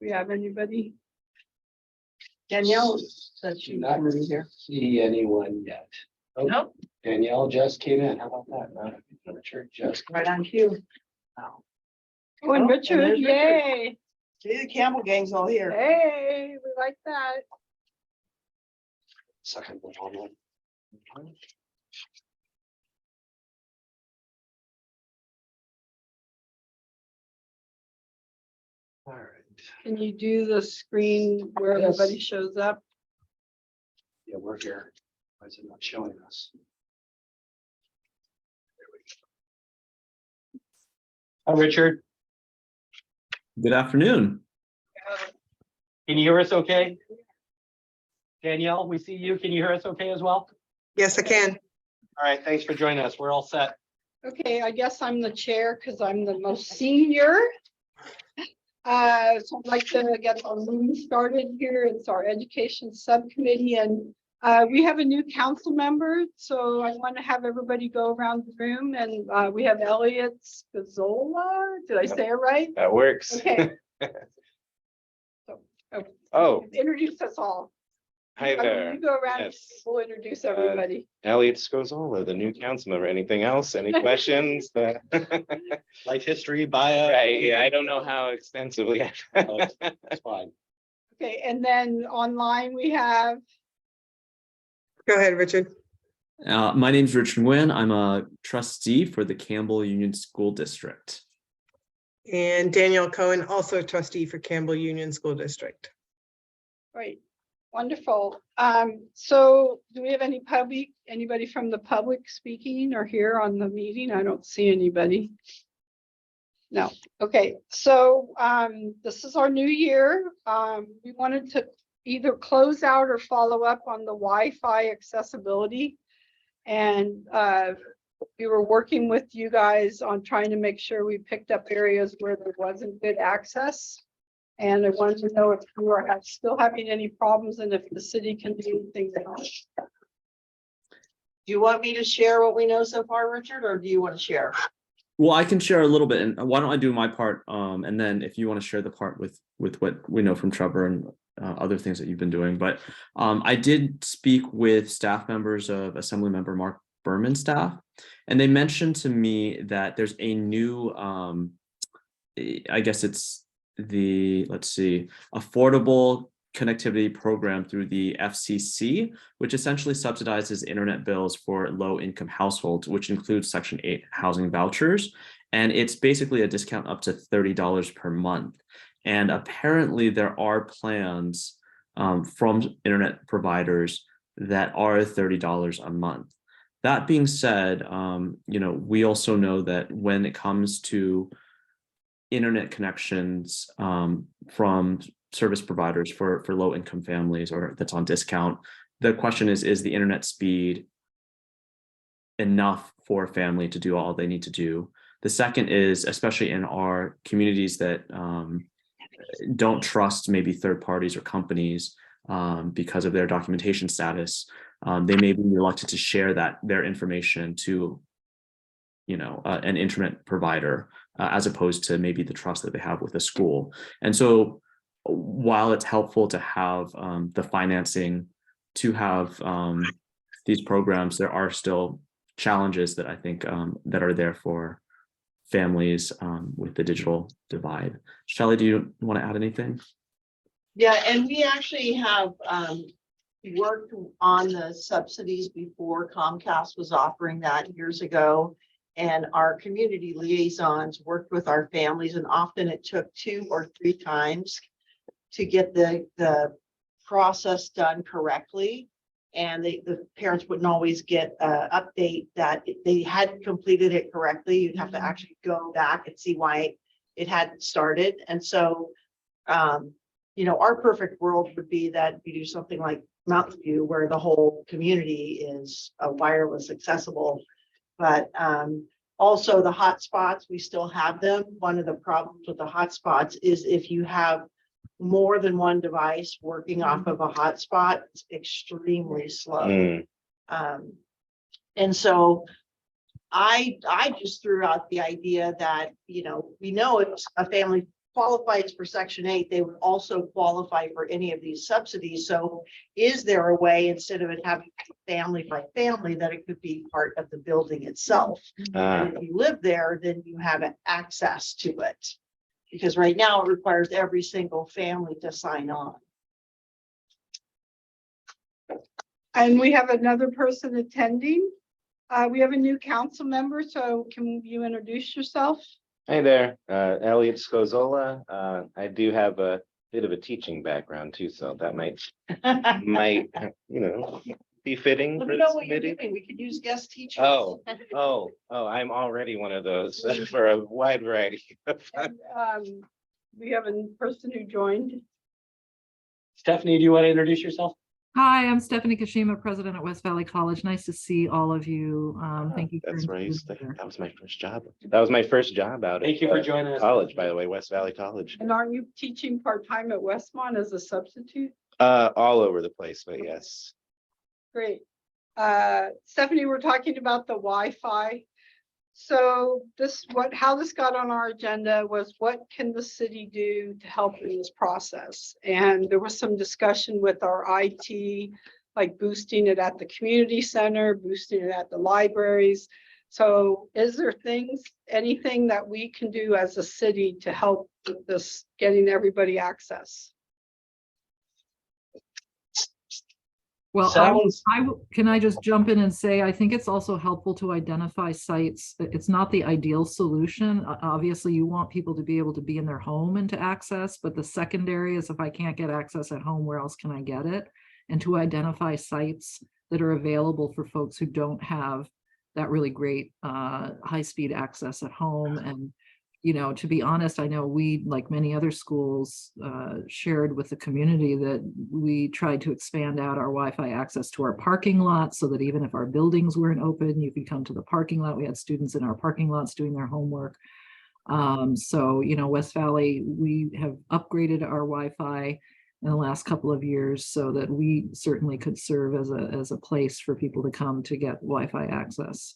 we have anybody? Danielle said she Not was in here. see anyone yet. Oh, Nope, Danielle just came in. How about that? Richard just. right on cue. Oh, and Oh, and Richard, there's Richard. yay. See, the camel gang's all here. Hey, we like that. Second one on one. All right. Can you do the screen where Yes. everybody shows up? Yeah, we're here. Why is it not showing us? There we go. Hi, Richard. Good afternoon. Can you hear us okay? Danielle, we see you. Can you hear us okay as well? Yes, I can. All right, thanks for joining us. We're all set. Okay, I guess I'm the chair because I'm the most senior. So I'd like to get our meeting started here. It's our education subcommittee, and we have a new council member. So I want to have everybody go around the room, and we have Elliot Scazola. Did I say it right? That works. Okay. Oh, Introduce us all. hi there. You go around, Yes. we'll introduce everybody. Elliot Scozola, the new council member. Anything else? Any questions? Life history, bio. Right, yeah, I don't know how extensively. That's fine. Okay, and then online we have, Go ahead, Richard. My name's Richard Nguyen. I'm a trustee for the Campbell Union School District. And Danielle Cohen, also trustee for Campbell Union School District. right, wonderful. So do we have anybody from the public speaking or here on the meeting? I don't see anybody. No, okay, so this is our new year. We wanted to either close out or follow up on the Wi-Fi accessibility. And we were working with you guys on trying to make sure we picked up areas where there wasn't good access. And I wanted to know if you are still having any problems and if the city can do anything to help. Do you want me to share what we know so far, Richard, or do you want to share? Well, I can share a little bit, and why don't I do my part? And then if you want to share the part with what we know from Trevor and other things that you've been doing. But I did speak with staff members of Assemblymember Mark Berman's staff, and they mentioned to me that there's a new, I guess it's the, let's see, affordable connectivity program through the FCC, which essentially subsidizes internet bills for low-income households, which includes Section 8 housing vouchers. And it's basically a discount up to $30 per month. And apparently there are plans from internet providers that are $30 a month. That being said, we also know that when it comes to internet connections from service providers for low-income families or that's on discount, the question is the internet speed enough for a family to do all they need to do? The second is, especially in our communities that don't trust maybe third parties or companies because of their documentation status, they may be reluctant to share their information to an internet provider as opposed to maybe the trust that they have with a school. And so while it's helpful to have the financing to have these programs, there are still challenges that I think that are there for families with the digital divide. Shelley, do you want to add anything? Yeah, and we actually have worked on the subsidies before. Comcast was offering that years ago. And our community liaisons worked with our families, and often it took 2 or 3 times to get the process done correctly. And the parents wouldn't always get an update that they hadn't completed it correctly. You'd have to actually go back and see why it hadn't started. And so, our perfect world would be that we do something like Mountain View, where the whole community is wireless accessible. But also the hotspots, we still have them. One of the problems with the hotspots is if you have more than one device working off of a hotspot, it's extremely slow. And so I just threw out the idea that, we know if a family qualifies for Section 8, they would also qualify for any of these subsidies. So is there a way, instead of it having family by family, that it could be part of the building itself? And if you live there, then you have access to it. Because right now it requires every single family to sign on. And we have another person attending. We have a new council member, so can you introduce yourself? Hey there, Elliot Scozola. I do have a bit of a teaching background too, so that might, be fitting. Let for me know this what you're committee. doing. We could use guest teachers. Oh, I'm already one of those for a wide variety. And, we have a person who joined. Stephanie, do you want to introduce yourself? Hi, I'm Stephanie Kashima, president at West Valley College. Nice to see all of you. Thank you. for That's where I used to, including me. that was my first job. That was my first job out. Thank at, you for joining us. College, by the way, West Valley College. And aren't you teaching part-time at Westmont as a substitute? All over the place, but yes. Great. Stephanie, we're talking about the Wi-Fi. So how this got on our agenda was, what can the city do to help in this process? And there was some discussion with our IT, like boosting it at the community center, boosting it at the libraries. So is there anything that we can do as a city to help with this, getting everybody access? Well, Sounds- can I just jump in and say, I think it's also helpful to identify sites. It's not the ideal solution. Obviously, you want people to be able to be in their home and to access, but the secondary is, if I can't get access at home, where else can I get it? And to identify sites that are available for folks who don't have that really great high-speed access at home. And to be honest, I know we, like many other schools, shared with the community that we tried to expand out our Wi-Fi access to our parking lot, so that even if our buildings weren't open, you could come to the parking lot. We had students in our parking lots doing their homework. So, West Valley, we have upgraded our Wi-Fi in the last couple of years so that we certainly could serve as a place for people to come to get Wi-Fi access.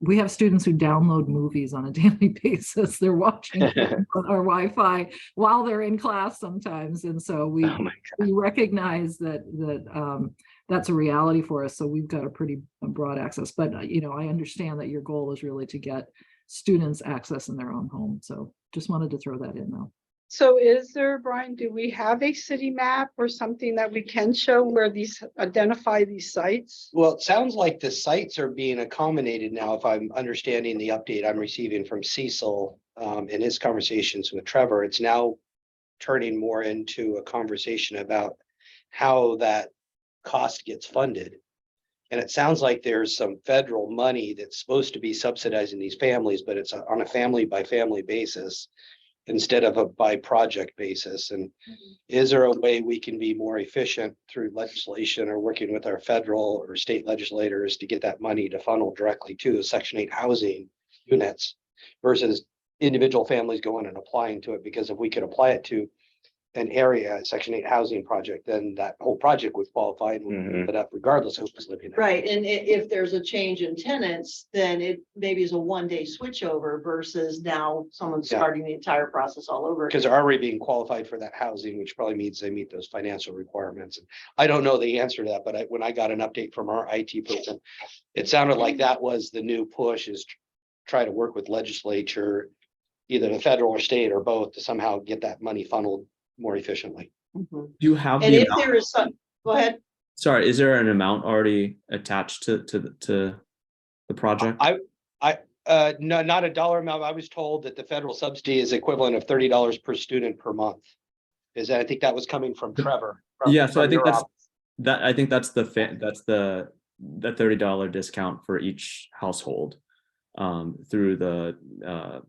We have students who download movies on a daily basis. They're watching on our Wi-Fi while they're in class sometimes. And so we recognize that that's a reality for us. So we've got a pretty broad access, but I understand that your goal is really to get students access in their own home. So just wanted to throw that in though. So is there, Brian, do we have a city map or something that we can show where identify these sites? Well, it sounds like the sites are being accommodated now, if I'm understanding the update I'm receiving from Cecil in his conversations with Trevor. It's now turning more into a conversation about how that cost gets funded. And it sounds like there's some federal money that's supposed to be subsidizing these families, but it's on a family by family basis instead of a by project basis. And is there a way we can be more efficient through legislation or working with our federal or state legislators to get that money to funnel directly to the Section 8 housing units versus individual families going and applying to it? Because if we could apply it to an area, Section 8 housing project, then that whole project would qualify and would keep it up regardless of who's living there. Right, and if there's a change in tenants, then it maybe is a one-day switchover versus now someone's Yeah. starting the entire process all over. Because they're already being qualified for that housing, which probably means they meet those financial requirements. I don't know the answer to that, but when I got an update from our IT person, it sounded like that was the new push, is try to work with legislature, either the federal or state or both, to somehow get that money funneled more efficiently. Mhm. Do you have And the if amount? there is some, go ahead. Sorry, is there an amount already attached to the project? No, not a dollar amount. I was told that the federal subsidy is equivalent of $30 per student per month. I think that was coming from Trevor. Yeah, so I from think your that's office. I think that's the $30 discount for each household through the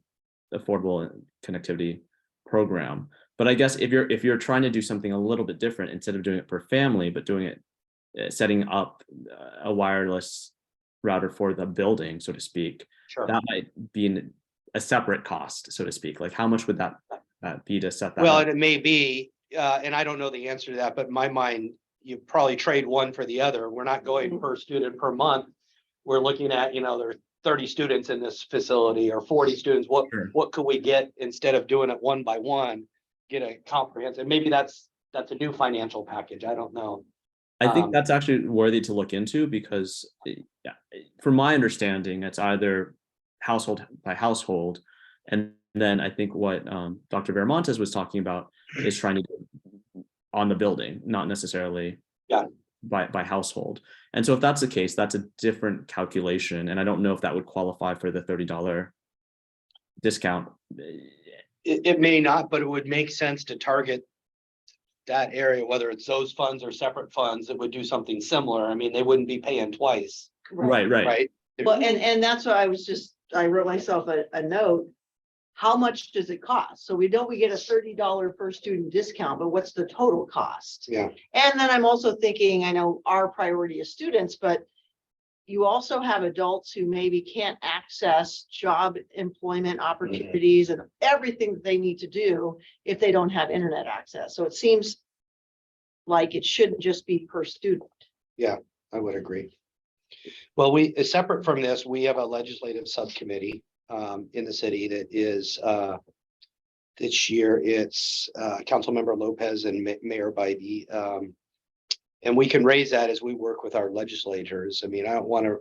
affordable connectivity program. But I guess if you're trying to do something a little bit different, instead of doing it per family, but doing it setting up a wireless router for the building, so to speak, Sure. that might be a separate cost, so to speak. Like, how much would that be to set that Well, up? and it may be, and I don't know the answer to that, but in my mind, you probably trade one for the other. We're not going per student per month. we're looking at, you know, there are 30 students in this facility or 40 students, Sure. what could we get instead of doing it one by one? Get a comprehensive, maybe that's a new financial package. I don't know. I think Um, that's actually worthy to look into because, yeah, from my understanding, it's either household by household. And then I think what Dr. Veramontes was talking about is trying to do on the building, not necessarily Yeah. by household. And so if that's the case, that's a different calculation. And I don't know if that would qualify for the $30 discount. It may not, but it would make sense to target that area, whether it's those funds or separate funds that would do something similar. I mean, they wouldn't be paying twice, Right. right? Well, and that's why I wrote myself a note. How much does it cost? So we get a $30 per student discount, but what's the total cost? Yeah. And then I'm also thinking, I know our priority is students, but you also have adults who maybe can't access job employment opportunities and everything that they need to do if they don't have internet access. So it seems like it shouldn't just be per student. I would agree. Well, separate from this, we have a legislative subcommittee in the city that is this year it's Councilmember Lopez and Mayor Bybee. And we can raise that as we work with our legislators. I mean, I don't want to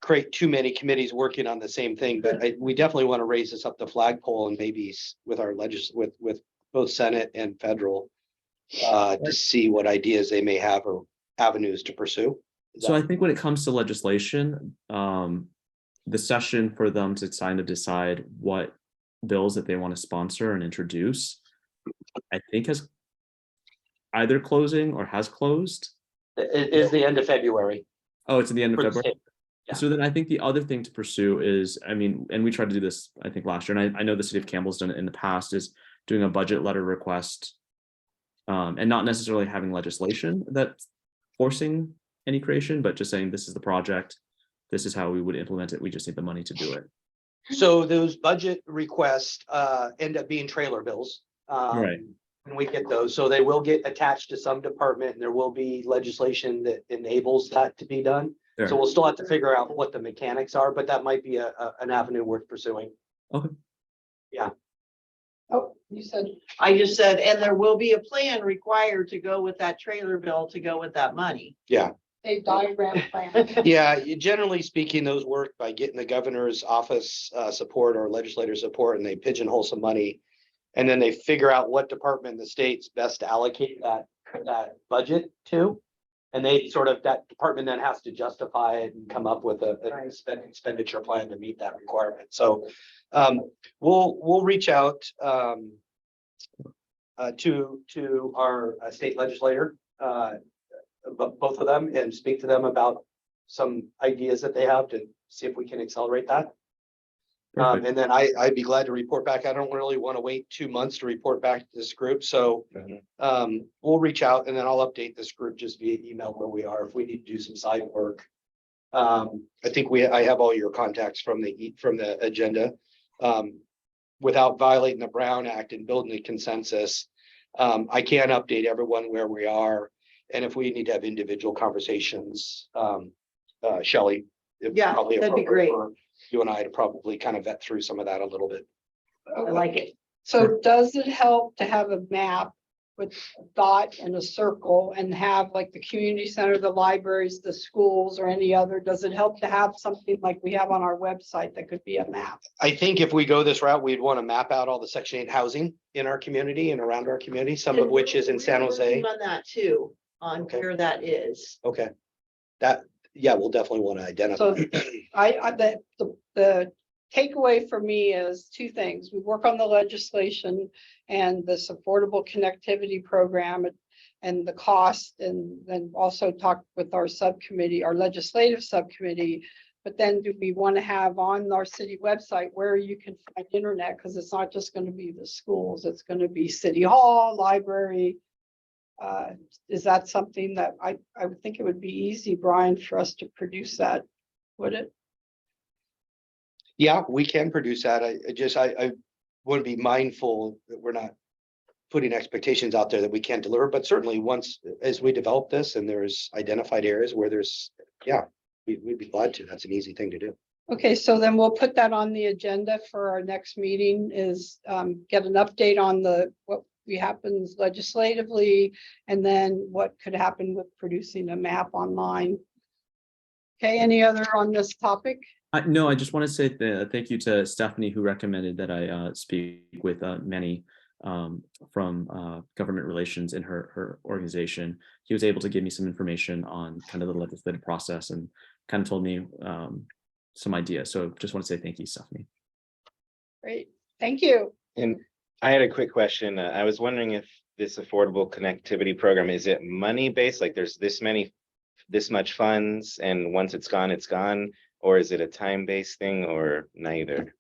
create too many committees working on the same thing, but we definitely want to raise this up the flagpole and maybe with our with both Senate and federal to see what ideas they may have or avenues to pursue. So I think when it comes to legislation, the session for them to kind of decide what bills that they want to sponsor and introduce, I think has either closing or has closed. it is the end of February. Oh, it's at the end of for the February. state. Yeah. So then I think the other thing to pursue is, I mean, and we tried to do this, I think last year, and I know the city of Campbell's done it in the past, is doing a budget letter request. And not necessarily having legislation that's forcing any creation, but just saying this is the project, this is how we would implement it, we just need the money to do it. So those budget requests end up being trailer bills. Right. When we get those, so they will get attached to some department and there will be legislation that enables that to be done. So Sure. we'll still have to figure out what the mechanics are, but that might be an avenue worth pursuing. Oh, you said, I just said, and there will be a plan required to go with that trailer bill, to go with that money. a diagram plan. Yeah, generally speaking, those work by getting the governor's office support or legislator support, and they pigeonhole some money. And then they figure out what department in the state's best to allocate that budget to. And they sort of, that department then has to justify it and come up with a expenditure plan to meet that requirement. So we'll reach out to our state legislator, both of them, and speak to them about some ideas that they have to see if we can accelerate that. Perfect. And then I'd be glad to report back. I don't really want to wait 2 months to report back to this group. So we'll reach out and then I'll update this group just via email where we are if we need to do some side work. I think I have all your contacts from the agenda. Without violating the Brown Act and building a consensus, I can update everyone where we are. And if we need to have individual conversations, Shelley. it'd Yeah, probably that'd be appropriate great. for you and I to probably kind of vet through some of that a little bit. I like it. So does it help to have a map with a dot and a circle and have like the community center, the libraries, the schools, or any other? Does it help to have something like we have on our website that could be a map? I think if we go this route, we'd want to map out all the Section 8 housing in our community and around our community, some of which is in San We're Jose. working on that too, on Okay. where that is. Okay. Yeah, we'll definitely want to identify. So the takeaway for me is two things. We work on the legislation and this affordable connectivity program and the cost, and then also talk with our subcommittee, our legislative subcommittee. But then do we want to have on our city website where you can find internet? Because it's not just going to be the schools, it's going to be city hall, library. Is that something that I would think it would be easy, Brian, for us to produce that, would it? Yeah, we can produce that. I want to be mindful that we're not putting expectations out there that we can't deliver, but certainly as we develop this and there's identified areas where there's, we'd be glad to. That's an easy thing to do. Okay, so then we'll put that on the agenda for our next meeting is get an update on what happens legislatively and then what could happen with producing a map online. Okay, any other on this topic? No, I just want to say thank you to Stephanie, who recommended that I speak with Manny from government relations in her organization. He was able to give me some information on kind of the legislative process and kind of told me some ideas. So just want to say thank you, Stephanie. Great, thank you. And I had a quick question. I was wondering if this affordable connectivity program, is it money based? Like there's this much funds and once it's gone, or is it a time based thing or neither?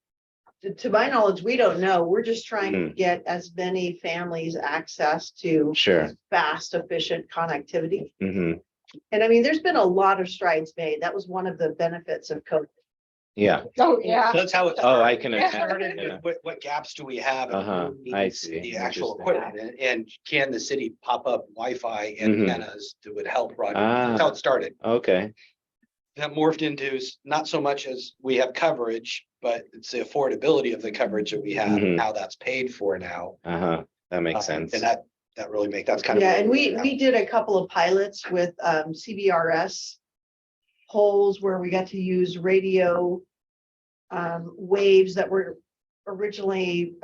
To my knowledge, we don't know. We're just trying to get as many families access to Sure. fast, efficient connectivity. Mm-hmm. And I mean, there's been a lot of strides made. That was one of the benefits of COVID. Yeah. Oh, yeah. That's how it Oh, I can Yeah. started. imagine. What gaps do we have? and Uh-huh, who I needs see. The actual Interesting. equipment and can the city pop up Wi-Fi Mhm. antennas that would help broadband? That's Ah. how it started. Okay. That morphed into not so much as we have coverage, but it's the affordability of the coverage that we have and Mhm. how that's paid for now. Uh-huh. That makes sense. And that really that's kind of. Yeah, and we did a couple of pilots with CBRS poles where we got to use radio waves that were originally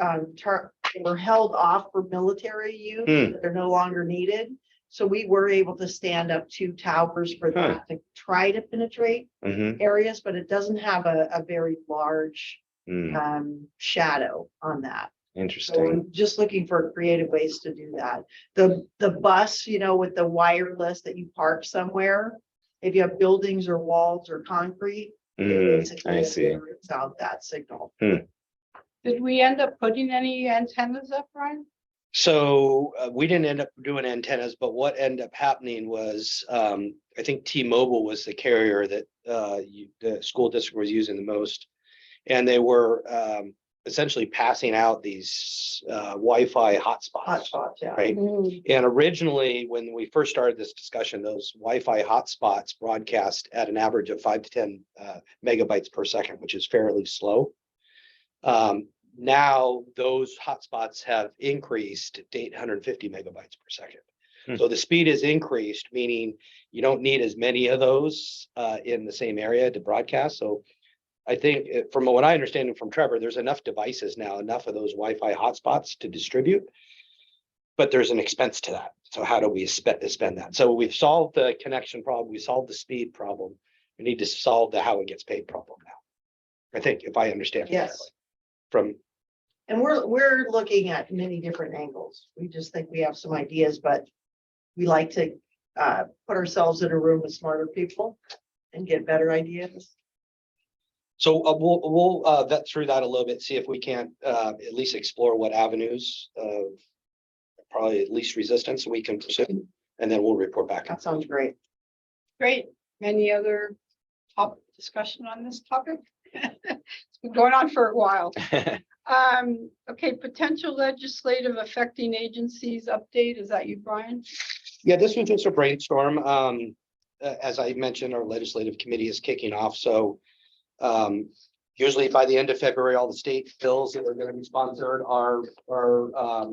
were held off for military use. They're no longer needed. So we were able to stand up 2 towers for that to try to penetrate Mm-hmm. areas, but it doesn't have a very large Mm, shadow on that. So interesting. we're just looking for creative ways to do that. The bus, with the wireless that you park somewhere, if you have buildings or walls or concrete, it basically I see. generates out that signal. Did we end up putting any antennas up, Brian? So we didn't end up doing antennas, but what ended up happening was, I think T-Mobile was the carrier that the school district was using the most. And they were essentially passing out these Wi-Fi hotspots. Hotspots, yeah. Right. And originally, when we first started this discussion, those Wi-Fi hotspots broadcast at an average of 5 to 10 megabytes per second, which is fairly slow. Now those hotspots have increased to 850 megabytes per second. So the speed is increased, meaning you don't need as many of those in the same area to broadcast. So I think from what I understand from Trevor, there's enough devices now, enough of those Wi-Fi hotspots to distribute. But there's an expense to that. So how do we spend that? So we've solved the connection problem. We solved the speed problem. We need to solve the how it gets paid problem now. I think if I understand. Yes. From. And we're looking at many different angles. We just think we have some ideas, but we like to put ourselves in a room with smarter people and get better ideas. So we'll vet through that a little bit, see if we can't at least explore what avenues of probably at least resistance we can pursue, and then we'll report back. That sounds great. Great. Any other top discussion on this topic? It's been going on for a while. Okay, potential legislative affecting agencies update. Is that you, Brian? Yeah, this was just a brainstorm. As I mentioned, our legislative committee is kicking off. So usually by the end of February, all the state bills that are going to be sponsored are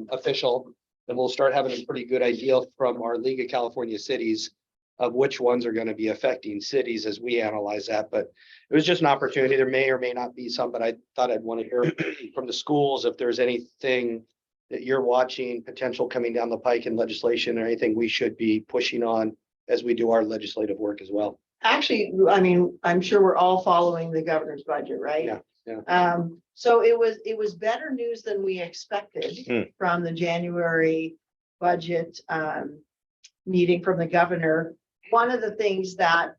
official. And we'll start having a pretty good idea from our League of California Cities of which ones are going to be affecting cities as we analyze that. But it was just an opportunity. There may or may not be some, but I thought I'd want to hear from the schools if there's anything that you're watching potential coming down the pike in legislation or anything we should be pushing on as we do our legislative work as well. Actually, I mean, I'm sure we're all following the governor's budget, right? Yeah. So it was better news than we expected from the January budget meeting from the governor. One of the things that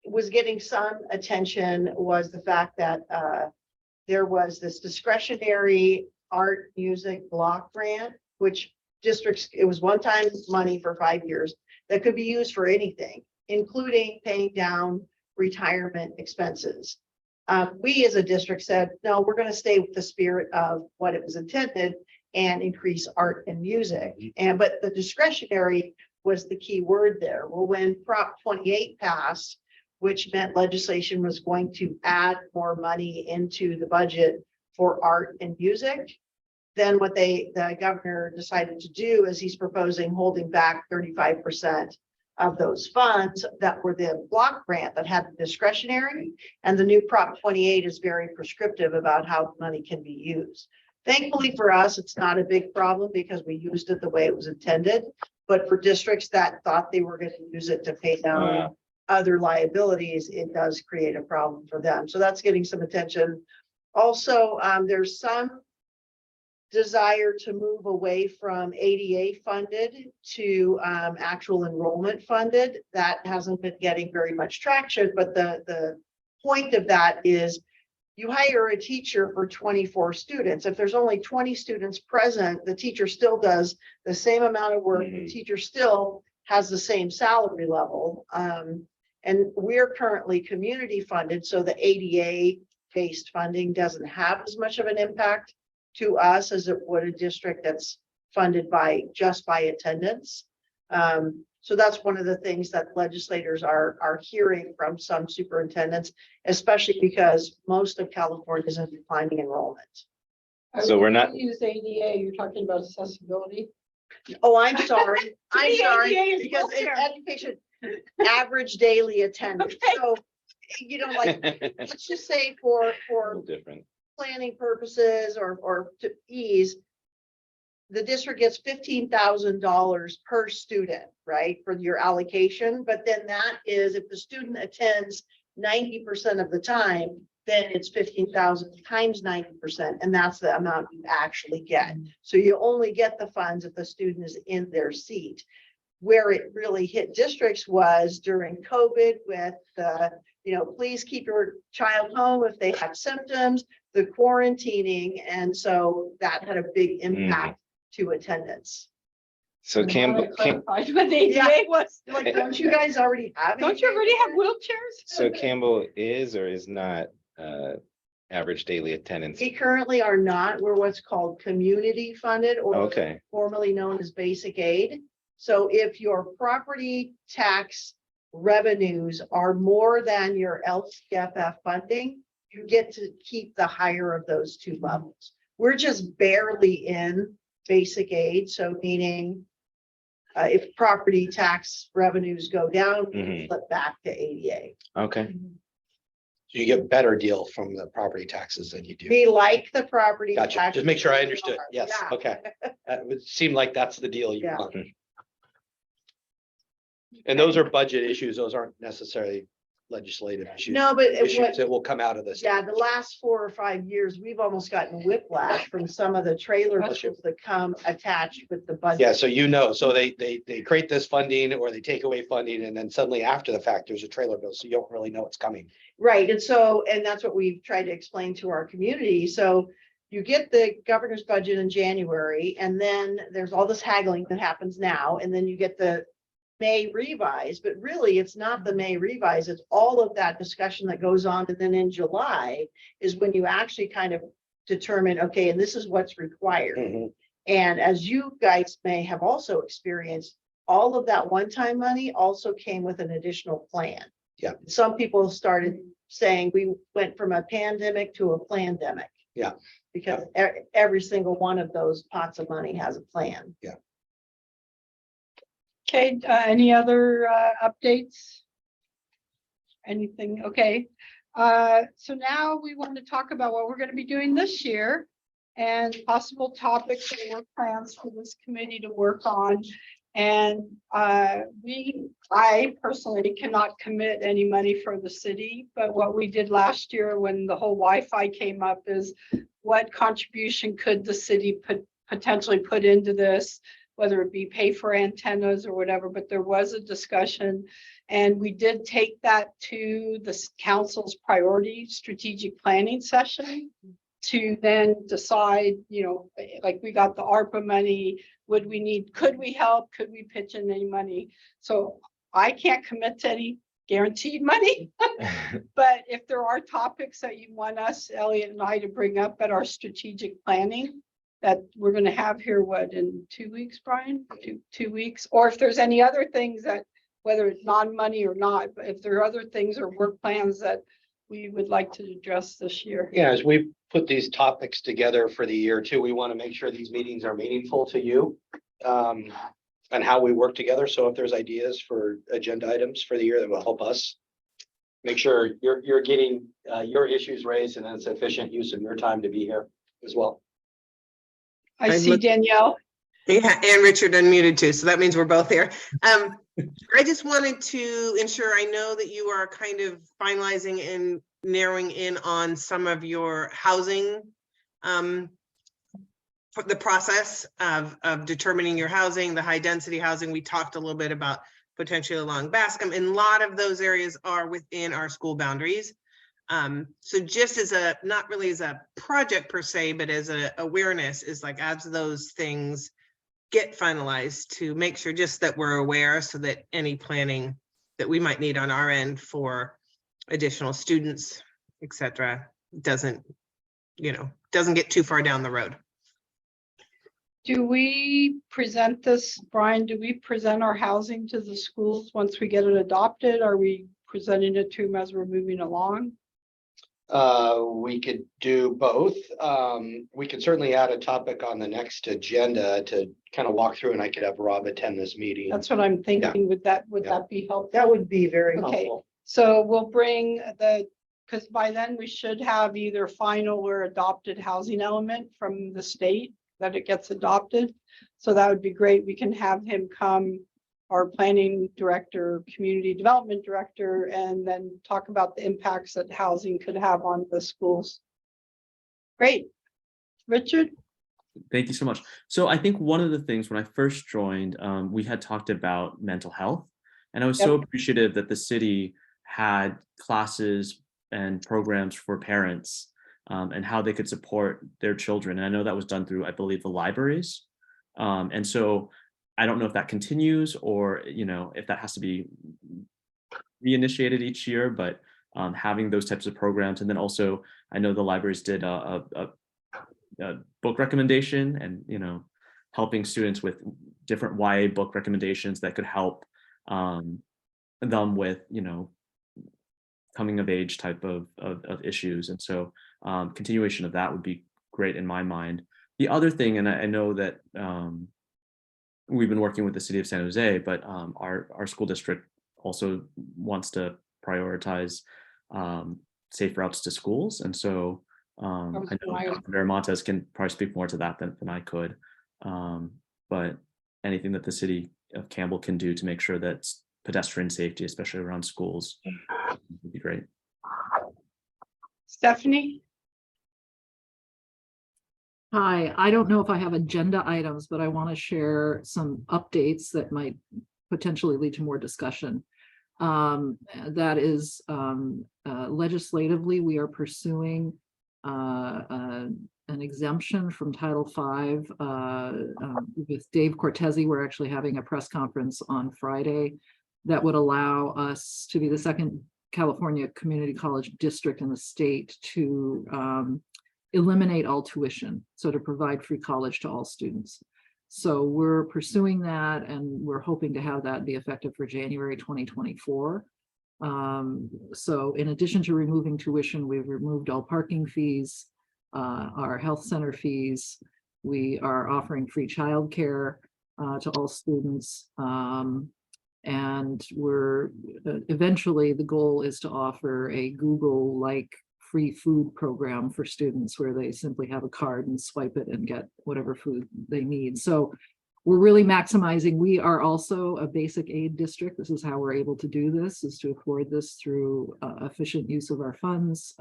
was getting some attention was the fact that there was this discretionary art music block grant, which districts, it was one-time money for 5 years that could be used for anything, including paying down retirement expenses. We as a district said, no, we're going to stay with the spirit of what it was intended and increase art and music. But the discretionary was the key word there. Well, when Prop 28 passed, which meant legislation was going to add more money into the budget for art and music. Then what the governor decided to do is he's proposing holding back 35% of those funds that were the block grant that had the discretionary. And the new Prop 28 is very prescriptive about how money can be used. Thankfully for us, it's not a big problem because we used it the way it was intended. But for districts that thought they were going to use it to pay down other liabilities, it does create a problem for them. So that's getting some attention. Also, there's some desire to move away from ADA funded to actual enrollment funded. That hasn't been getting very much traction, but the point of that is you hire a teacher for 24 students. If there's only 20 students present, the teacher still does the same amount of work. The teacher still has the same salary level. And we're currently community funded, so the ADA based funding doesn't have as much of an impact to us as it would a district that's funded by just by attendance. So that's one of the things that legislators are hearing from some superintendents, especially because most of California is in declining enrollment. So we're not- Use ADA, you're talking about accessibility. Oh, I'm sorry. I'm The sorry, ADA is because in wheelchair. education, average daily attendance. Okay. So, you know, like, let's just say for Different. planning purposes or to ease, the district gets $15,000 per student, right, for your allocation. But then that is if the student attends 90% of the time, then it's 15,000 times 90%, and that's the amount you actually get. So you only get the funds if the student is in their seat. Where it really hit districts was during COVID with the, please keep your child home if they have symptoms, the quarantining, and so that had a big impact to attendance. So Campbell, Clarified what ADA was. Like, don't you guys already have? Don't you already have wheelchairs? so Campbell is or is not average daily attendance? We currently are not. We're what's called community funded or Okay, formerly known as basic aid. So if your property tax revenues are more than your LCFF funding, you get to keep the higher of those two levels. We're just barely in basic aid. So meaning if property tax revenues go down, we flip back to ADA. okay. So you get better deal from the property taxes than you do. We like the property. Gotcha. tax Just make sure I understood. Yes, Yeah. okay. It would seem like that's the deal you Yeah. want. And those are budget issues. Those aren't necessarily legislative issues. No, but Issues that will come out of this. yeah, the last 4 or 5 years, we've almost gotten whiplash from some of the trailer budgets that come attached with the budget. Yeah, so so they create this funding or they take away funding and then suddenly after the fact, there's a trailer bill, so you don't really know what's coming. Right, and that's what we've tried to explain to our community. So you get the governor's budget in January, and then there's all this haggling that happens now, and then you get the May revise, but really it's not the May revise, it's all of that discussion that goes on. And then in July is when you actually kind of determine, okay, and this is what's required. And as you guys may have also experienced, all of that one-time money also came with an additional plan. Yeah. Some people started saying we went from a pandemic to a plandemic. Yeah. Because every single one of those pots of money has a plan. Yeah. Okay, any other updates? Anything? Okay. So now we want to talk about what we're going to be doing this year and possible topics and work plans for this committee to work on. And I personally cannot commit any money for the city, but what we did last year when the whole Wi-Fi came up is what contribution could the city potentially put into this, whether it be pay for antennas or whatever, but there was a discussion. And we did take that to the council's priority strategic planning session to then decide, like we got the ARPA money, could we help? Could we pitch in any money? So I can't commit to any guaranteed money, but if there are topics that you want us, Elliot and I, to bring up at our strategic planning, that we're going to have here, in 2 weeks, Brian, two weeks, or if there's any other things that whether it's non-money or not, but if there are other things or work plans that we would like to address this year. Yeah, as we put these topics together for the year too, we want to make sure these meetings are meaningful to you. And how we work together. So if there's ideas for agenda items for the year that will help us. Make sure you're getting your issues raised and then it's efficient use of your time to be here as well. I I'd see look- Danielle. Yeah, and Richard unmuted too, so that means we're both here. I just wanted to ensure, I know that you are kind of finalizing and narrowing in on some of your housing, for the process of determining your housing, the high density housing. We talked a little bit about potentially along Bascom, and a lot of those areas are within our school boundaries. So just as a, not really as a project per se, but as a awareness, is like as those things get finalized, to make sure just that we're aware, so that any planning that we might need on our end for additional students, et cetera, doesn't get too far down the road. Do we present this, Brian, do we present our housing to the schools once we get it adopted? Are we presenting it to them as we're moving along? We could do both. We could certainly add a topic on the next agenda to kind of walk through, and I could have Rob attend this meeting. That's what I'm thinking. Would that Yeah. be helpful? That would be very Okay. helpful. So we'll bring because by then we should have either final or adopted housing element from the state that it gets adopted. So that would be great. We can have him come, our planning director, community development director, and then talk about the impacts that housing could have on the schools. Great. Richard? Thank you so much. So I think one of the things when I first joined, we had talked about mental health, and I was so appreciative that the city had classes and programs for parents and how they could support their children. And I know that was done through, I believe, the libraries. And so I don't know if that continues or, if that has to be reinitiated each year, but having those types of programs. And then also, I know the libraries did a book recommendation and, helping students with different YA book recommendations that could help them with, coming of age type of issues. And so continuation of that would be great in my mind. The other thing, and I know that we've been working with the city of San Jose, but our school district also wants to prioritize safe routes to schools. And so I know Councilmember Montes can probably speak more to that than I could. But anything that the city of Campbell can do to make sure that pedestrian safety, especially around schools, would be great. Stephanie? Hi, I don't know if I have agenda items, but I want to share some updates that might potentially lead to more discussion. That is, legislatively, we are pursuing an exemption from Title V with Dave Cortese. We're actually having a press conference on Friday that would allow us to be the second California community college district in the state to eliminate all tuition, so to provide free college to all students. So we're pursuing that, and we're hoping to have that be effective for January 2024. So in addition to removing tuition, we've removed all parking fees, our health center fees. We are offering free childcare to all students. And we're eventually, the goal is to offer a Google-like free food program for students where they simply have a card and swipe it and get whatever food they need. So we're really maximizing. We are also a basic aid district. This is how we're able to do this, is to afford this through efficient use of our funds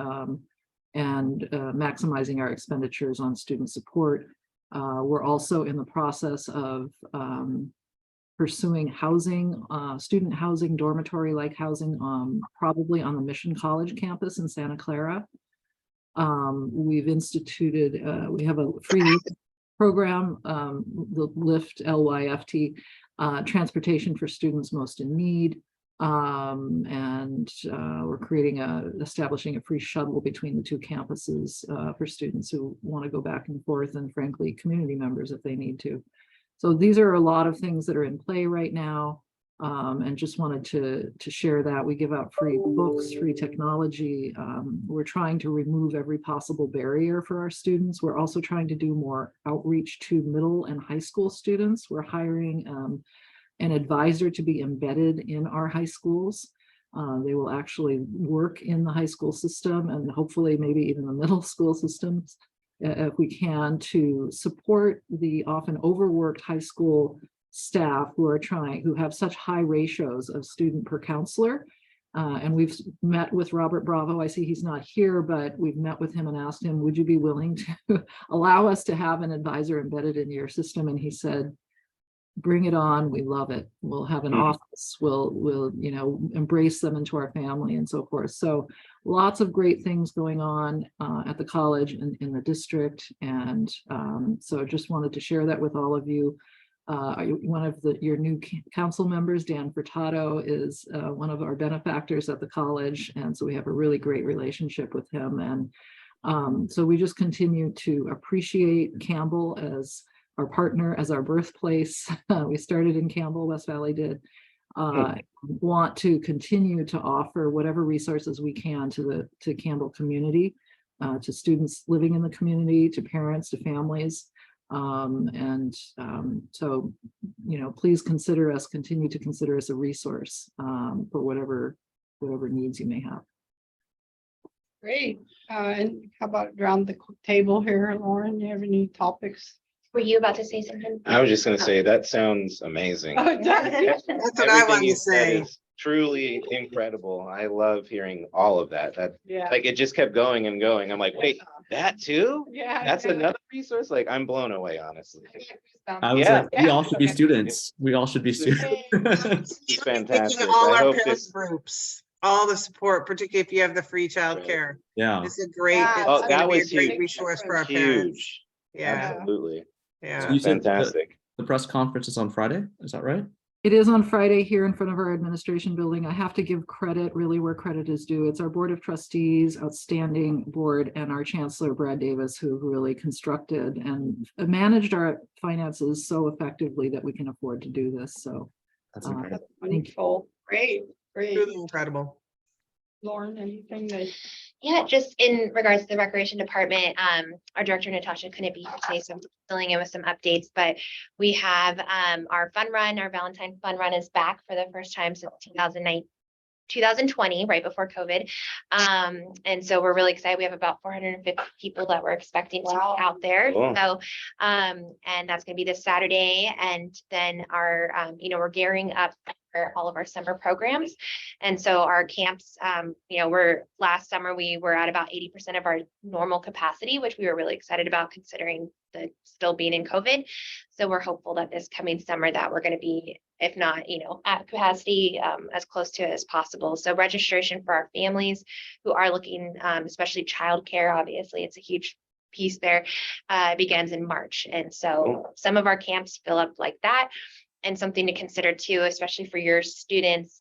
and maximizing our expenditures on student support. We're also in the process of pursuing housing, student housing, dormitory-like housing, probably on the Mission College campus in Santa Clara. We've instituted, we have a free program, the LIFT, LYFT, transportation for students most in need. And we're establishing a free shuttle between the two campuses for students who want to go back and forth, and frankly, community members if they need to. So these are a lot of things that are in play right now. And just wanted to share that. We give out free books, free technology. We're trying to remove every possible barrier for our students. We're also trying to do more outreach to middle and high school students. We're hiring an advisor to be embedded in our high schools. They will actually work in the high school system and hopefully maybe even the middle school systems if we can, to support the often overworked high school staff who have such high ratios of student per counselor. And we've met with Robert Bravo. I see he's not here, but we've met with him and asked him, would you be willing to allow us to have an advisor embedded in your system? And he said, bring it on. We love it. We'll have an office. We'll embrace them into our family and so forth. So lots of great things going on at the college and in the district. And so just wanted to share that with all of you. One of your new council members, Dan Furtado, is one of our benefactors at the college. And so we have a really great relationship with him. And so we just continue to appreciate Campbell as our partner, as our birthplace. We started in Campbell, West Valley did. Want to continue to offer whatever resources we can to Campbell community, to students living in the community, to parents, to families. So, please continue to consider us a resource for whatever needs you may have. Great. And how about around the table here, Lauren, you have any topics? Were you about to say something? I was just gonna say, that sounds amazing. Oh, it does. That's what I Everything wanted you to said say. is truly incredible. I love hearing all of that. Yeah. Like, it just kept going and going. I'm like, wait, that too? Yeah. That's another resource? Like, I'm blown away, honestly. I was Yeah. like, we all should be students. We all should be students. It's fantastic. Taking all I our hope parent this, groups, all the support, particularly if you have the free childcare. Yeah. It's a great, Yeah. it's Oh, gonna that be a was great huge. resource for our parents. huge. Yeah, Absolutely. yeah. So you said Fantastic. the press conference is on Friday, is that right? It is on Friday here in front of our administration building. I have to give credit really where credit is due. It's our Board of Trustees, outstanding board, and our Chancellor, Brad Davis, who really constructed and managed our finances so effectively that we can afford to do this. So That's incredible. Wonderful. Great. Truly incredible. Lauren, anything that? Yeah, just in regards to the recreation department, our director Natasha couldn't be here today, so I'm filling in with some updates, but we have our fun run, our Valentine fun run is back for the first time since 2020, right before COVID. And so we're really excited. We have about 450 people that we're expecting to be out there. Cool. So, and that's gonna be this Saturday. And then our, we're gearing up for all of our summer programs. And so our camps, last summer we were at about 80% of our normal capacity, which we were really excited about considering the still being in COVID. So we're hopeful that this coming summer that we're going to be, if not, at capacity, as close to it as possible. So registration for our families who are looking, especially childcare, obviously it's a huge piece there, begins in March. And so some of our camps fill up like that. And something to consider too, especially for your students,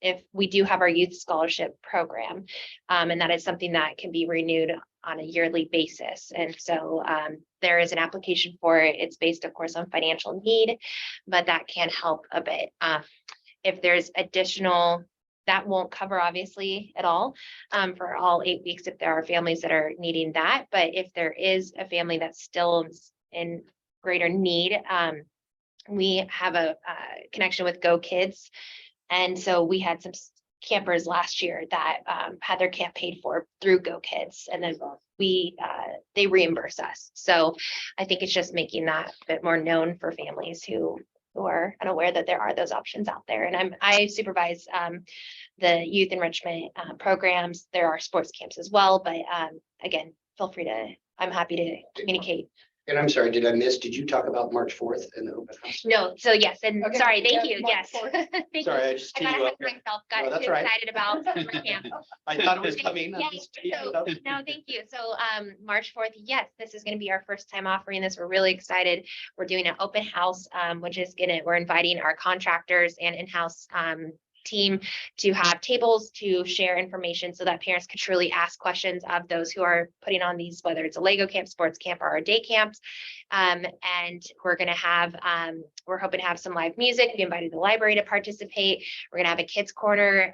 if we do have our youth scholarship program, and that is something that can be renewed on a yearly basis. And so there is an application for it. It's based, of course, on financial need, but that can help a bit. If there's additional, that won't cover obviously at all for all 8 weeks if there are families that are needing that. But if there is a family that's still in greater need, we have a connection with Go Kids. And so we had some campers last year that had their camp paid for through Go Kids. And then they reimburse us. So I think it's just making that a bit more known for families who are unaware that there are those options out there. And I supervise the youth enrichment programs. There are sports camps as well. But again, feel free I'm happy to communicate. And I'm sorry, did you talk about March 4th in the open house? No, so yes, and Okay, sorry, thank yeah, you, March yes. 4th. Thank you. Sorry, I just I teed got you ahead up. of myself, No, got that's too all right. excited about summer camp. I thought it was coming. Yeah, so, no, thank you. So March 4th, yes, this is going to be our first time offering this. We're really excited. We're doing an open house, which is we're inviting our contractors and in-house team to have tables to share information so that parents could truly ask questions of those who are putting on these, whether it's a Lego camp, sports camp, or our day camps. And we're going to have, we're hoping to have some live music. We invited the library to participate. We're going to have a kids corner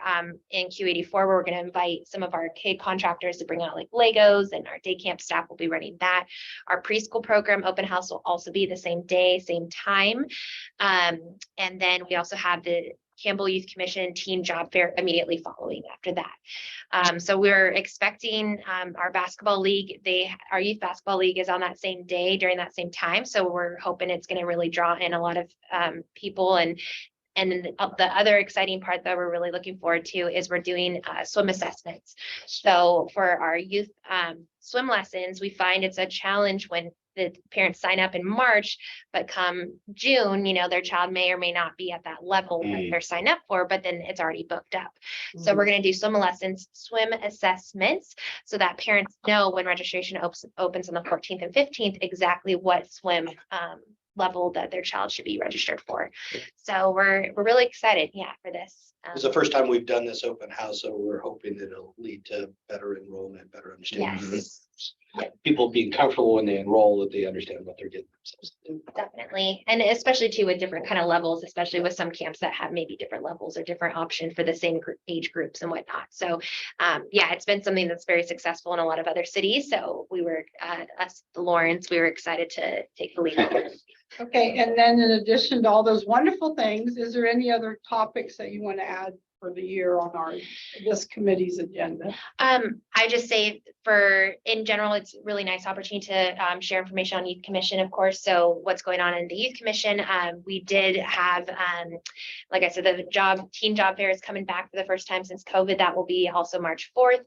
in Q84 where we're going to invite some of our kid contractors to bring out like Legos, and our day camp staff will be running that. Our preschool program open house will also be the same day, same time. And then we also have the Campbell Youth Commission Teen Job Fair immediately following after that. So we're expecting our basketball league, our youth basketball league is on that same day during that same time. So we're hoping it's going to really draw in a lot of people. And then the other exciting part that we're really looking forward to is we're doing swim assessments. So for our youth swim lessons, we find it's a challenge when the parents sign up in March, but come June, you know, their child may or may not be at that level that they're signed up for, but then it's already booked up. So we're going to do swim lessons, swim assessments, so that parents know when registration opens on the 14th and 15th, exactly what swim level that their child should be registered for. So we're really excited, for this. It's the first time we've done this open house, so we're hoping that it'll lead to better enrollment, better understanding. Yes. People being comfortable when they enroll, that they understand what they're getting themselves into. Definitely. And especially too with different kind of levels, especially with some camps that have maybe different levels or different options for the same age groups and whatnot. So it's been something that's very successful in a lot of other cities. So we were, us, the Lawrence, we were excited to take the lead. Okay, and then in addition to all those wonderful things, is there any other topics that you want to add for the year on this committee's agenda? I just say in general, it's a really nice opportunity to share information on Youth Commission, of course. So what's going on in the Youth Commission, we did have, like I said, the teen job fair is coming back for the first time since COVID. That will be also March 4th.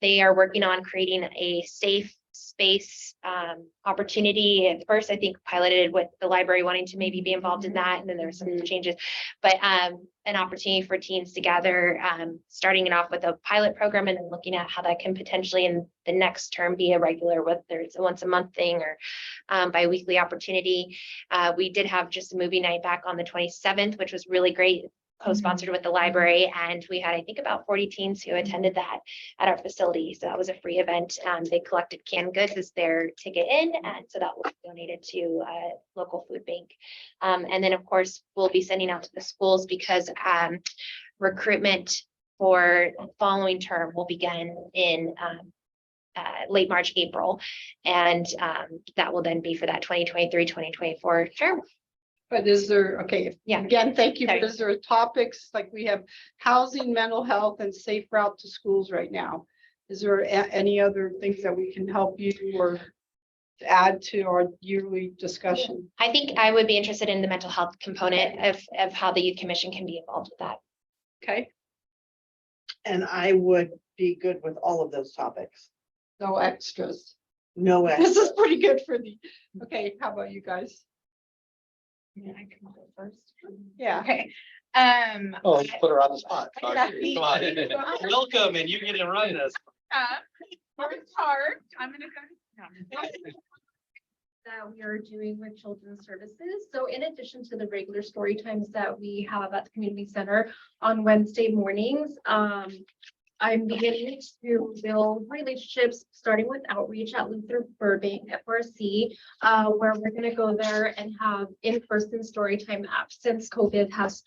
They are working on creating a safe space opportunity. At first, I think piloted with the library wanting to maybe be involved in that, and then there were some changes, but an opportunity for teens to gather, starting it off with a pilot program and then looking at how that can potentially in the next term be a regular, whether it's a once a month thing or bi-weekly opportunity. We did have just a movie night back on the 27th, which was really great, co-sponsored with the library, and we had, I think, about 40 teens who attended that at our facility. So that was a free event. They collected canned goods as their ticket in, and so that was donated to a local food bank. And then, of course, we'll be sending out to the schools because recruitment for the following term will begin in late March, April, and that will then be for that 2023-2024 term. But is there, okay, Yeah. again, thank you, but Sorry. is there topics like we have housing, mental health, and safe route to schools right now? Is there any other things that we can help you or add to our yearly discussion? I think I would be interested in the mental health component of how the Youth Commission can be involved with that. Okay, And I would be good with all of those topics. no extras. No way. This is pretty good for okay, how about you guys? Yeah, I can go first. Yeah. Okay. Oh, let's put her on the spot. Come on. Welcome, and you get to run this. It's hard. I'm gonna go. That we are doing with Children's Services. So in addition to the regular story times that we have at the community center on Wednesday mornings, I'm beginning to build relationships, starting with outreach at Luther Burbank FRC, where we're going to go there and have in-person story time since COVID has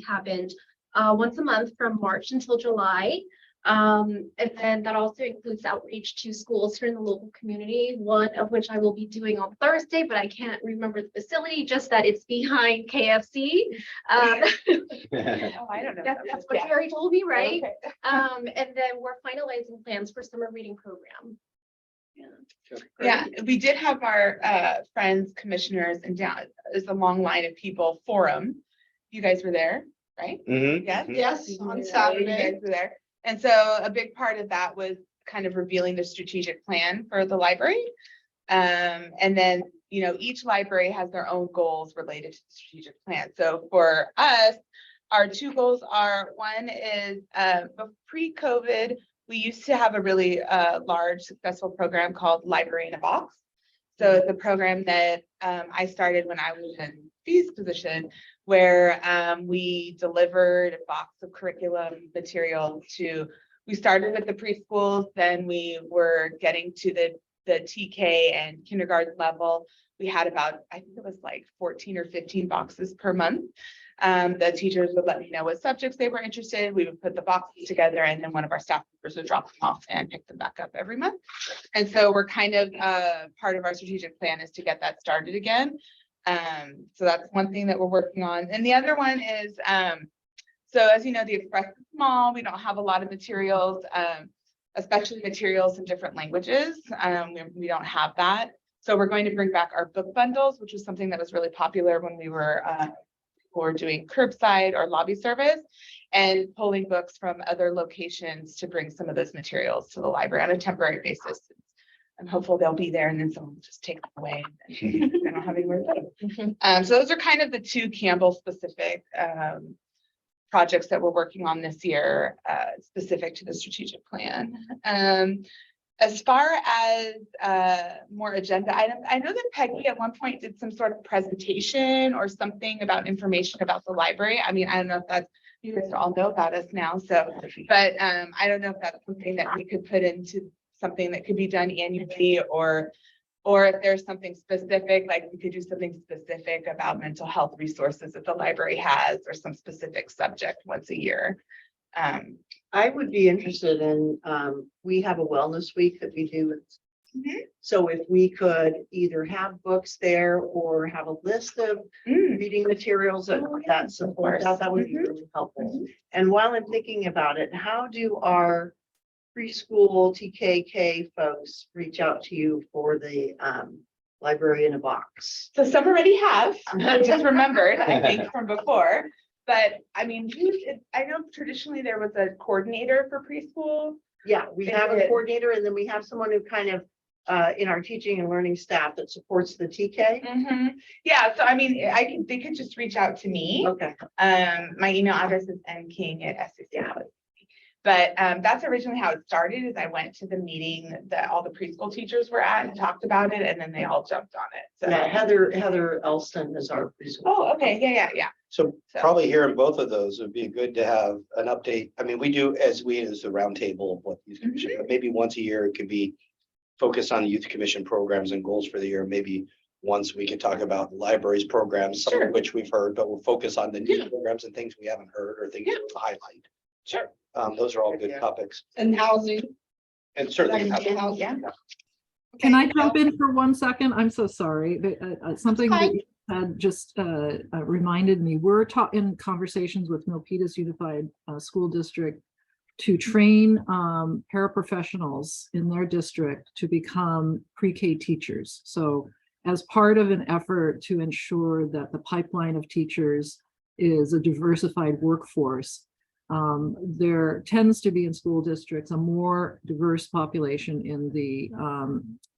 happened once a month from March until July. And then that also includes outreach to schools here in the local community, one of which I will be doing on Thursday, but I can't remember the facility, just that it's behind KFC. Oh, I don't know. That's what Terry told me, right? Okay. And then we're finalizing plans for summer reading program. Yeah, we did have our friends, commissioners, and down is a long line of people forum. You guys were there, right? Mhm. Yes. Yes, on You Saturday. guys were there. And so a big part of that was kind of revealing the strategic plan for the library. And then, you know, each library has their own goals related to the strategic plan. So for us, our two goals are, one is pre-COVID, we used to have a really large successful program called Library in a Box. So it's a program that I started when I was in Fee's position, where we delivered a box of curriculum material to, we started with the preschools, then we were getting to the TK and kindergarten level. We had about, I think it was like 14 or 15 boxes per month. The teachers would let me know what subjects they were interested in. We would put the boxes together, and then one of our staff members would drop them off and pick them back up every month. And so we're kind of, part of our strategic plan is to get that started again. So that's one thing that we're working on. And the other one is, so as you know, the Express is small. We don't have a lot of materials, especially materials in different languages. We don't have that. So we're going to bring back our book bundles, which was something that was really popular when we were doing curbside or lobby service, and pulling books from other locations to bring some of those materials to the library on a temporary basis. I'm hopeful they'll be there and then someone will just take them away. And I don't have anywhere to put them. So those are kind of the two Campbell specific projects that we're working on this year, specific to the strategic plan. As far as more agenda items, I know that Peggy at one point did some sort of presentation or something about information about the library. I mean, I don't know if that's, you guys all know about us now, so, but I don't know if that's something that we could put into something that could be done annually, or if there's something specific, like we could do something specific about mental health resources that the library has, or some specific subject once a year. I would be interested in, we have a wellness week that we do. So if we could either have books there or have a list of reading materials that support that would be really helpful. And while I'm thinking about it, how do our preschool TKK folks reach out to you for the library in a box? So some already have, I just remembered, I think from before. But I mean, I know traditionally there was a coordinator for preschool. Yeah, we have a coordinator, and then we have someone who kind of in our teaching and learning staff that supports the TK. Yeah, so I mean, they could just reach out to me. Okay. My email address is mking@scc. But that's originally how it started, is I went to the meeting that all the preschool teachers were at and talked about it, and then they all jumped on it. So Yeah, Heather Elston is our preschool. Oh, okay, yeah. So probably hearing both of those would be good to have an update. I mean, we do as the roundtable of what youth commission, but maybe once a year it could be focused on the youth commission programs and goals for the year. Maybe once we can talk about the libraries programs, some of which we've heard, but we'll focus on the new programs and things we haven't heard or things to highlight. Sure. Those are all good topics. And housing. And certainly. Yeah. Can I jump in for 1 second? I'm so sorry. Something that you had just reminded me. We're in conversations with Milpitas Unified School District to train paraprofessionals in their district to become pre-K teachers. So as part of an effort to ensure that the pipeline of teachers is a diversified workforce, there tends to be in school districts a more diverse population in the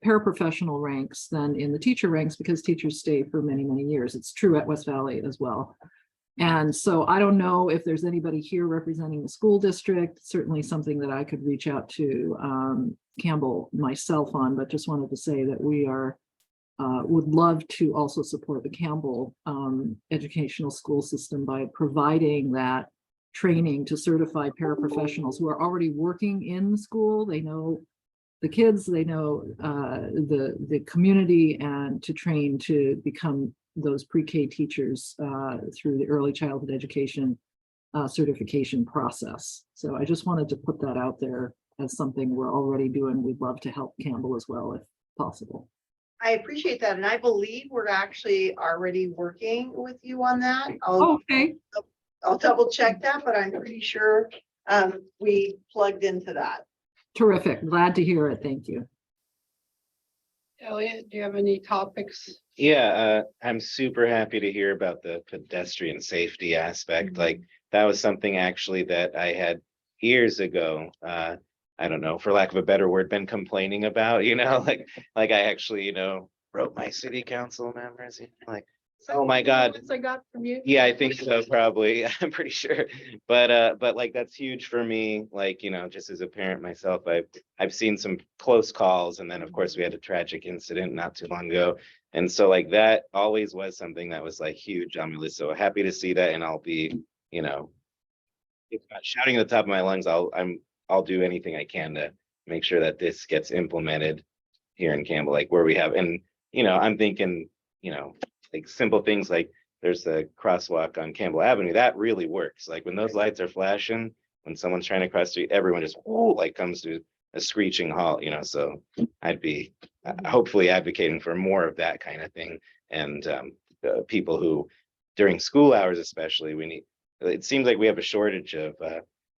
paraprofessional ranks than in the teacher ranks, because teachers stay for many, many years. It's true at West Valley as well. And so I don't know if there's anybody here representing the school district, certainly something that I could reach out to Campbell myself on, but just wanted to say that we are would love to also support the Campbell educational school system by providing that training to certified paraprofessionals who are already working in the school. They know the kids, they know the community, and to train to become those pre-K teachers through the early childhood education certification process. So I just wanted to put that out there as something we're already doing. We'd love to help Campbell as well, if possible. I appreciate that. And I believe we're actually already working with you on that. Okay. I'll double check that, but I'm pretty sure we plugged into that. Terrific. Glad to hear it. Thank you. Elliot, do you have any topics? Yeah, I'm super happy to hear about the pedestrian safety aspect. Like, that was something actually that I had years ago. I don't know, for lack of a better word, been complaining about, like I actually, wrote my city council members, like, oh my God. I got from you. Yeah, I think so, probably. I'm pretty sure. But like, that's huge for me. Like, just as a parent myself, I've seen some close calls, and then of course we had a tragic incident not too long ago. And so like that always was something that was like huge on my list. So happy to see that, and I'll be, you know, if not shouting at the top of my lungs, I'll do anything I can to make sure that this gets implemented here in Campbell, like where we have, and, you know, I'm thinking, you know, like simple things like there's the crosswalk on Campbell Avenue, that really works. Like when those lights are flashing, when someone's trying to cross the street, everyone just, like comes to a screeching halt, you know, so I'd be hopefully advocating for more of that kind of thing. And people who during school hours, especially, we need, it seems like we have a shortage of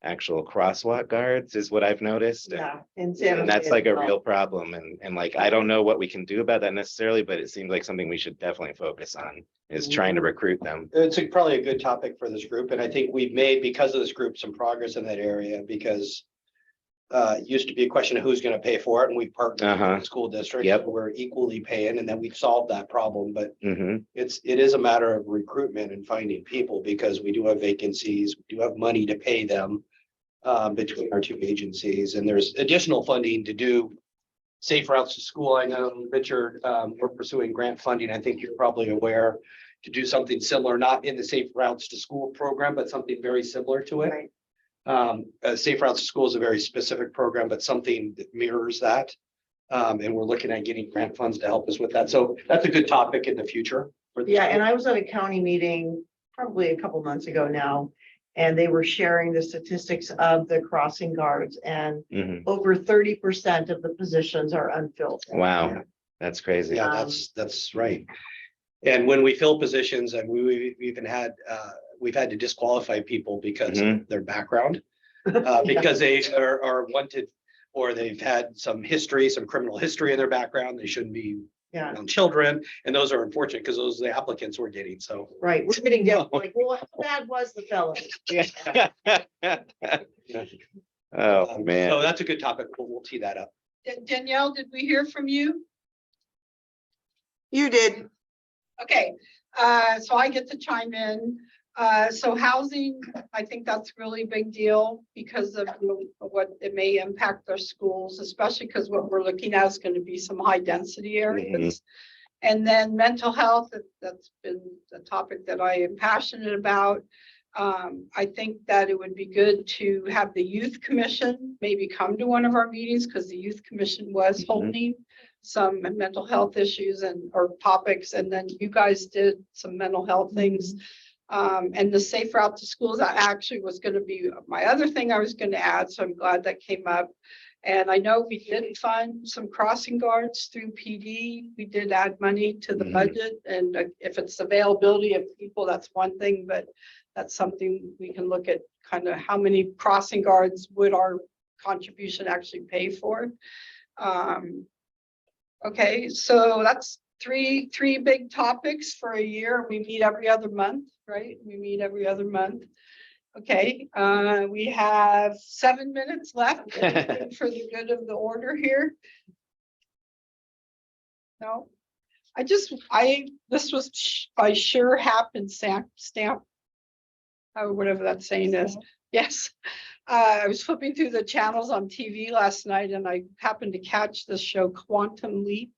actual crosswalk guards is what I've noticed. Yeah. in San And that's Jose like as a well. real problem. And like, I don't know what we can do about that necessarily, but it seems like something we should definitely focus on is trying to recruit them. It's probably a good topic for this group, and I think we've made, because of this group, some progress in that area, because it used to be a question of who's gonna pay for it, and we partnered with the school district. Yep. We're equally paying, and then we solved that problem, but Hmm. it is a matter of recruitment and finding people, because we do have vacancies, we do have money to pay them between our two agencies, and there's additional funding to do safe routes to school. I know, Richard, we're pursuing grant funding. I think you're probably aware, to do something similar, not in the safe routes to school program, but something very similar to it. Right. Safe routes to school is a very specific program, but something that mirrors that. And we're looking at getting grant funds to help us with that. So that's a good topic in the future. For this Yeah, and group. I was at a county meeting probably a couple months ago now, and they were sharing the statistics of the crossing guards, and Hmm. over 30% of the positions are unfilled. Wow, that's crazy. Yeah, that's right. And when we fill positions, and we've even had, we've had to disqualify people because of their background. Because they are wanted, or they've had some history, some criminal history in their background. They shouldn't be Yeah, around children, and those are unfortunate, because those are the applicants we're getting, so. right. We're getting down, like, well, how bad was the felony? Oh, man. So that's a good topic. We'll tee that up. Danielle, did we hear from you? You did. Okay, so I get to chime in. So housing, I think that's really big deal because of what it may impact our schools, especially because what we're looking at is going to be some high density areas. And then mental health, that's been a topic that I am passionate about. I think that it would be good to have the youth commission maybe come to one of our meetings, because the youth commission was holding some mental health issues or topics, and then you guys did some mental health things. And the safe route to schools, that actually was going to be my other thing I was going to add, so I'm glad that came up. And I know we did fund some crossing guards through PD. We did add money to the budget, and if it's availability of people, that's one thing, but that's something we can look at, kind of how many crossing guards would our contribution actually pay for. Okay, so that's three big topics for a year. We meet every other month, right? We meet every other month. Okay, we have 7 minutes left for the good of the order here. No, this was by sure happenstance stamp. Or whatever that saying is. Yes. I was flipping through the channels on TV last night, and I happened to catch this show Quantum Leap.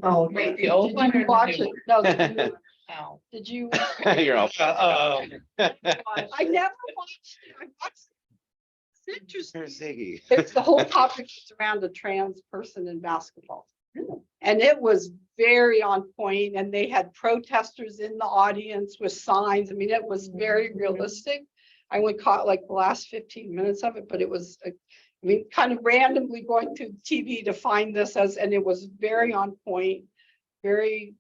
Oh, Wait, the old Did one you or watch the it? new No, one? did you? You're all. I never watched it. I watched it. It's interesting. Ziggy. It's the whole topic is around a trans person in basketball. And it was very on point, and they had protesters in the audience with signs. I mean, it was very realistic. I only caught like the last 15 minutes of it, but it was, I mean, kind of randomly going through TV to find this and it was very on point, very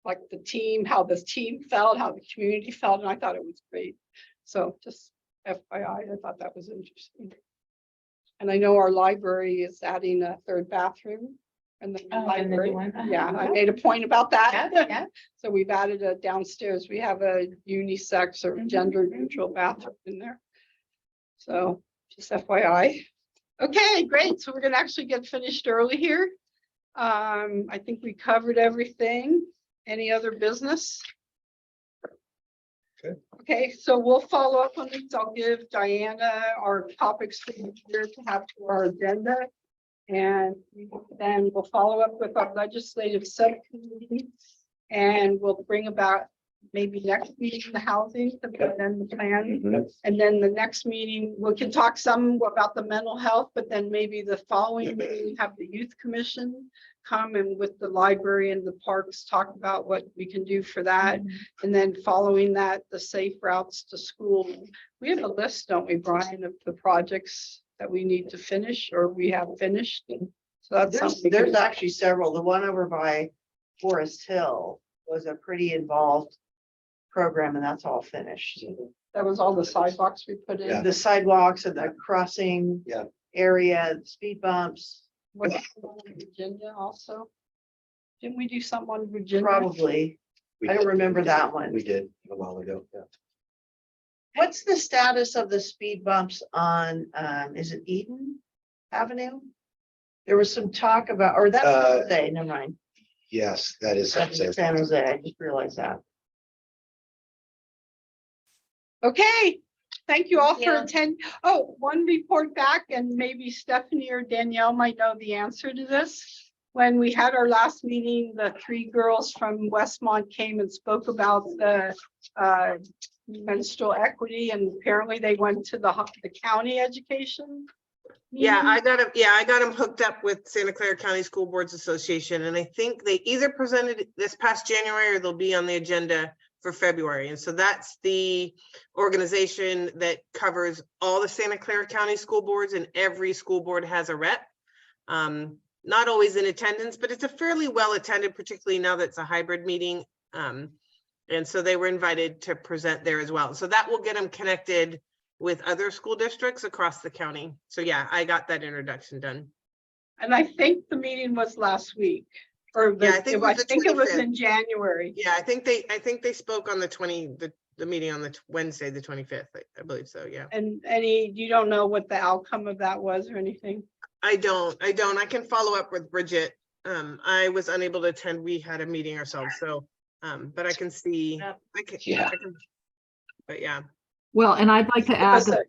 like the team, how this team felt, how the community felt, and I thought it was great. So just FYI, I thought that was interesting. And I know our library is adding a third bathroom. And the library, yeah, I made a point about that. Yeah. So we've added a downstairs. We have a unisex or gender neutral bathroom in there. So just FYI. Okay, great. So we're gonna actually get finished early here. I think we covered everything. Any other business? Good. Okay, so we'll follow up on these. I'll give Diana our topics for the year to have for our agenda. And then we'll follow up with our legislative subcommittee. And we'll bring about maybe next meeting, the housing, and then the plan. Mhm. And then the next meeting, we can talk some about the mental health, but then maybe the following meeting, have the youth commission come and with the library and the parks, talk about what we can do for that. And then following that, the safe routes to school. We have a list, don't we, Brian, of the projects that we need to finish or we have finished? And so that's There's, something. there's actually several. The one over by Forest Hill was a pretty involved program, and that's all finished. That was all the sidewalks we put in. The sidewalks and the crossing Yeah. area, speed bumps, Was it on Virginia also? Didn't we do something on Virginia? probably. I don't remember that one. We did a while ago, yeah. What's the status of the speed bumps on, is it Eden Avenue? There was some talk about, or that's San Jose, never mind. Yes, that is. That's San Jose, I just realized that. Okay, thank you all for Yeah. attending. Oh, one report back, and maybe Stephanie or Danielle might know the answer to this. When we had our last meeting, the 3 girls from Westmont came and spoke about the menstrual equity, and apparently they went to the county education. Yeah, meeting. I got them hooked up with Santa Clara County School Boards Association, and I think they either presented it this past January or they'll be on the agenda for February. And so that's the organization that covers all the Santa Clara County school boards, and every school board has a rep. Not always in attendance, but it's a fairly well attended, particularly now that it's a hybrid meeting. And so they were invited to present there as well. So that will get them connected with other school districts across the county. So yeah, I got that introduction done. And I think the meeting was last week, or Yeah, I think it was the it was 25th. in January. Yeah, I think they spoke on the meeting on the Wednesday, the 25th, I believe so, yeah. And you don't know what the outcome of that was or anything? I don't, I can follow up with Bridget. I was unable to attend, we had a meeting ourselves, so, but I can see, Yeah. but yeah. Well, and I'd like to add was that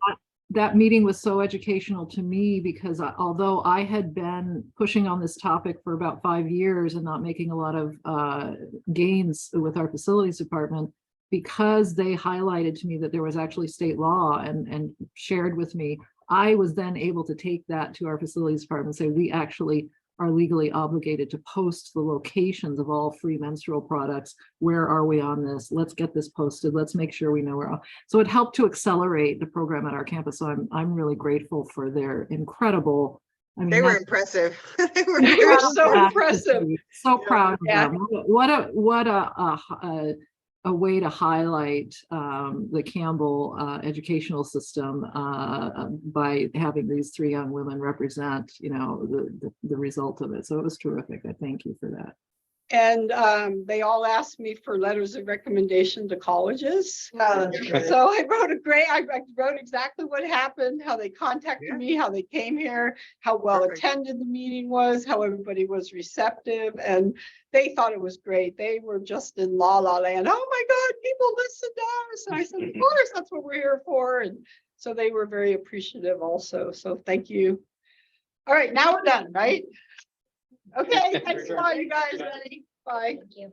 that meeting was so educational to me because although I had been pushing on this topic for about 5 years and not making a lot of gains with our facilities department, because they highlighted to me that there was actually state law and shared with me, I was then able to take that to our facilities department and say, we actually are legally obligated to post the locations of all free menstrual products. Where are we on this? Let's get this posted. Let's make sure we know where. So it helped to accelerate the program at our campus. So I'm really grateful for their incredible. I mean, They were that's- impressive. They were They were impressive. so impressive. So proud of Yeah. them. What a way to highlight the Campbell educational system by having these 3 young women represent, you know, the result of it. So it was terrific. I thank you for that. And they all asked me for letters of recommendation to colleges. Oh, that's great. So I wrote exactly what happened, how they contacted me, how they came here, how well Perfect. attended the meeting was, how everybody was receptive, and they thought it was great. They were just in la la land. Oh my God, people listen to us. And I said, of course, that's what we're here for. And so they were very appreciative also. So thank you. All right, now we're done, right? Okay, thanks a lot, you guys. Bye. Thank you.